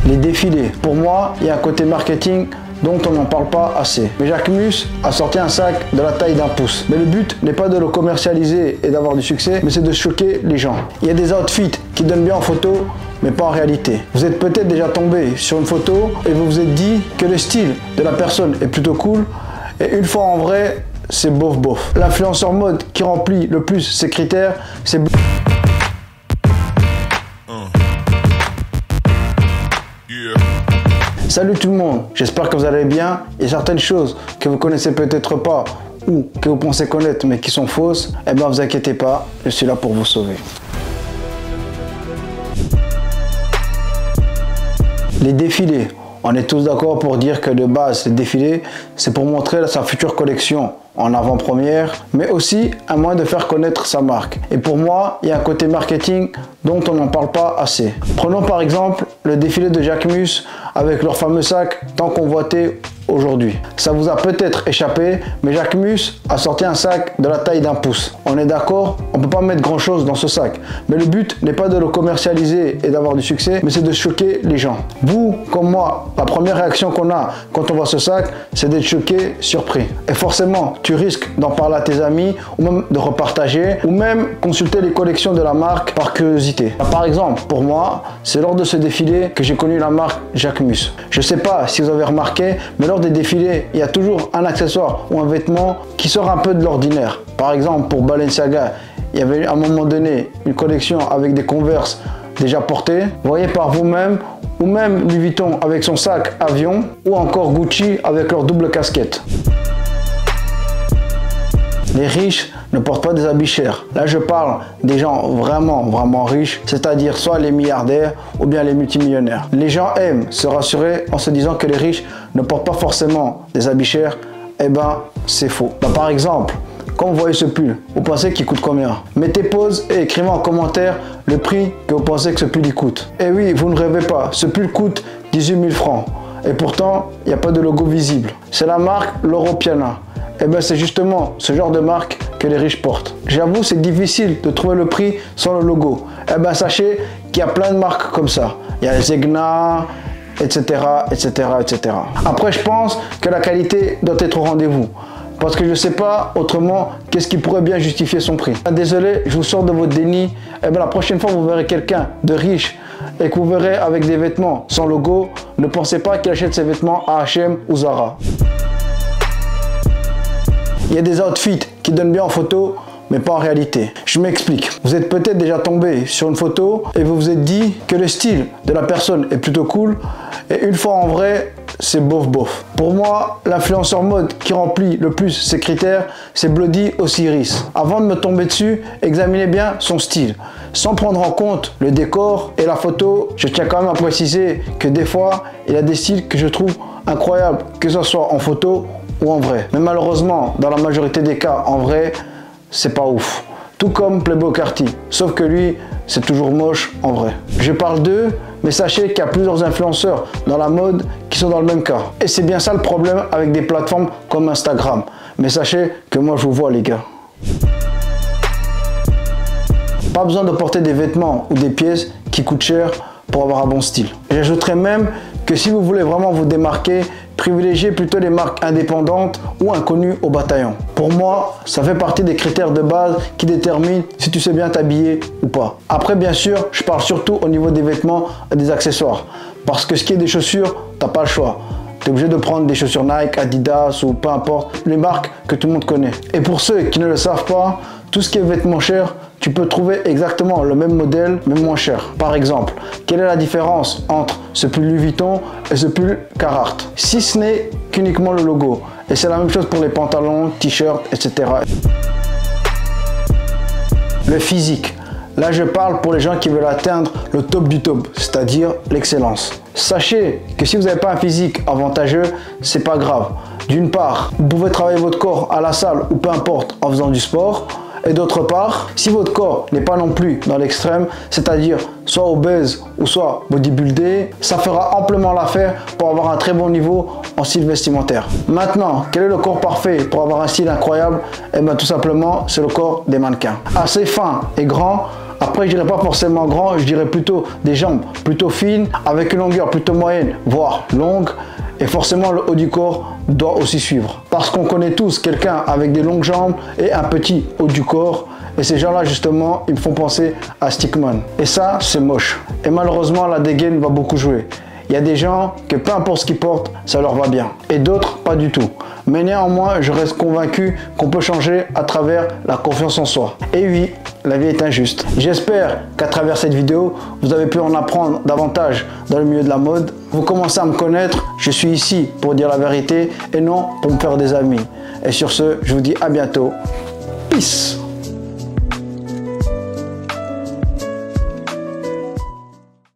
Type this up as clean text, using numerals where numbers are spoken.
Les défilés, pour moi, il y a un côté marketing dont on n'en parle pas assez. Mais Jacquemus a sorti un sac de la taille d'un pouce. Mais le but n'est pas de le commercialiser et d'avoir du succès, mais c'est de choquer les gens. Il y a des outfits qui donnent bien en photo, mais pas en réalité. Vous êtes peut-être déjà tombé sur une photo et vous vous êtes dit que le style de la personne est plutôt cool, et une fois en vrai, c'est bof bof. L'influenceur mode qui remplit le plus ces critères, c'est... Salut tout le monde, j'espère que vous allez bien. Il y a certaines choses que vous connaissez peut-être pas ou que vous pensez connaître mais qui sont fausses. Eh bien vous inquiétez pas, je suis là pour vous sauver. Les défilés. On est tous d'accord pour dire que de base, les défilés, c'est pour montrer sa future collection en avant-première, mais aussi un moyen de faire connaître sa marque. Et pour moi, il y a un côté marketing dont on n'en parle pas assez. Prenons par exemple le défilé de Jacquemus avec leur fameux sac tant convoité aujourd'hui. Ça vous a peut-être échappé, mais Jacquemus a sorti un sac de la taille d'un pouce. On est d'accord, on ne peut pas mettre grand chose dans ce sac. Mais le but n'est pas de le commercialiser et d'avoir du succès, mais c'est de choquer les gens. Vous, comme moi, la première réaction qu'on a quand on voit ce sac, c'est d'être choqué, surpris. Et forcément, tu risques d'en parler à tes amis, ou même de repartager, ou même consulter les collections de la marque par curiosité. Par exemple, pour moi, c'est lors de ce défilé que j'ai connu la marque Jacquemus. Je ne sais pas si vous avez remarqué, mais lors des défilés, il y a toujours un accessoire ou un vêtement qui sort un peu de l'ordinaire. Par exemple, pour Balenciaga, il y avait à un moment donné une collection avec des Converse déjà portés. Voyez par vous-même, ou même Louis Vuitton avec son sac avion, ou encore Gucci avec leur double casquette. Les riches ne portent pas des habits chers. Là, je parle des gens vraiment riches, c'est-à-dire soit les milliardaires ou bien les multimillionnaires. Les gens aiment se rassurer en se disant que les riches ne portent pas forcément des habits chers. Eh ben, c'est faux. Par exemple, quand vous voyez ce pull, vous pensez qu'il coûte combien? Mettez pause et écrivez en commentaire le prix que vous pensez que ce pull y coûte. Et oui, vous ne rêvez pas, ce pull coûte 18 000 francs. Et pourtant, il n'y a pas de logo visible. C'est la marque Loro Piana. Et bien c'est justement ce genre de marque que les riches portent. J'avoue, c'est difficile de trouver le prix sans le logo. Et bien sachez qu'il y a plein de marques comme ça. Il y a Zegna, etc. Après, je pense que la qualité doit être au rendez-vous. Parce que je ne sais pas autrement qu'est-ce qui pourrait bien justifier son prix. Désolé, je vous sors de votre déni. Et bien la prochaine fois, vous verrez quelqu'un de riche et que vous verrez avec des vêtements sans logo, ne pensez pas qu'il achète ses vêtements à H&M ou Zara. Il y a des outfits qui donnent bien en photo, mais pas en réalité. Je m'explique. Vous êtes peut-être déjà tombé sur une photo et vous vous êtes dit que le style de la personne est plutôt cool, et une fois en vrai, c'est bof bof. Pour moi, l'influenceur mode qui remplit le plus ces critères, c'est Bloody Osiris. Avant de me tomber dessus, examinez bien son style. Sans prendre en compte le décor et la photo, je tiens quand même à préciser que des fois, il y a des styles que je trouve incroyables, que ce soit en photo ou en vrai. Mais malheureusement, dans la majorité des cas, en vrai, c'est pas ouf. Tout comme Playboi Carti, sauf que lui, c'est toujours moche en vrai. Je parle d'eux, mais sachez qu'il y a plusieurs influenceurs dans la mode qui sont dans le même cas. Et c'est bien ça le problème avec des plateformes comme Instagram. Mais sachez que moi je vous vois les gars. Pas besoin de porter des vêtements ou des pièces qui coûtent cher pour avoir un bon style. J'ajouterais même que si vous voulez vraiment vous démarquer, privilégiez plutôt les marques indépendantes ou inconnues au bataillon. Pour moi, ça fait partie des critères de base qui déterminent si tu sais bien t'habiller ou pas. Après, bien sûr, je parle surtout au niveau des vêtements et des accessoires. Parce que ce qui est des chaussures, t'as pas le choix. Tu es obligé de prendre des chaussures Nike, Adidas ou peu importe, les marques que tout le monde connaît. Et pour ceux qui ne le savent pas, tout ce qui est vêtements chers, tu peux trouver exactement le même modèle, mais moins cher. Par exemple, quelle est la différence entre ce pull Louis Vuitton et ce pull Carhartt? Si ce n'est qu'uniquement le logo. Et c'est la même chose pour les pantalons, t-shirts, etc. Le physique. Là, je parle pour les gens qui veulent atteindre le top du top, c'est-à-dire l'excellence. Sachez que si vous n'avez pas un physique avantageux, c'est pas grave. D'une part, vous pouvez travailler votre corps à la salle ou peu importe en faisant du sport. Et d'autre part, si votre corps n'est pas non plus dans l'extrême, c'est-à-dire soit obèse ou soit bodybuildé, ça fera amplement l'affaire pour avoir un très bon niveau en style vestimentaire. Maintenant, quel est le corps parfait pour avoir un style incroyable? Eh bien tout simplement, c'est le corps des mannequins. Assez fin et grand, Après, je dirais pas forcément grand, je dirais plutôt des jambes plutôt fines, avec une longueur plutôt moyenne, voire longue. Et forcément, le haut du corps doit aussi suivre. Parce qu'on connaît tous quelqu'un avec des longues jambes et un petit haut du corps. Et ces gens-là, justement, ils me font penser à Stickman. Et ça, c'est moche. Et malheureusement, la dégaine va beaucoup jouer. Il y a des gens que peu importe ce qu'ils portent, ça leur va bien. Et d'autres, pas du tout. Mais néanmoins, je reste convaincu qu'on peut changer à travers la confiance en soi. Et oui, la vie est injuste. J'espère qu'à travers cette vidéo, vous avez pu en apprendre davantage dans le milieu de la mode. Vous commencez à me connaître, je suis ici pour dire la vérité et non pour me faire des amis. Et sur ce, je vous dis à bientôt. Peace!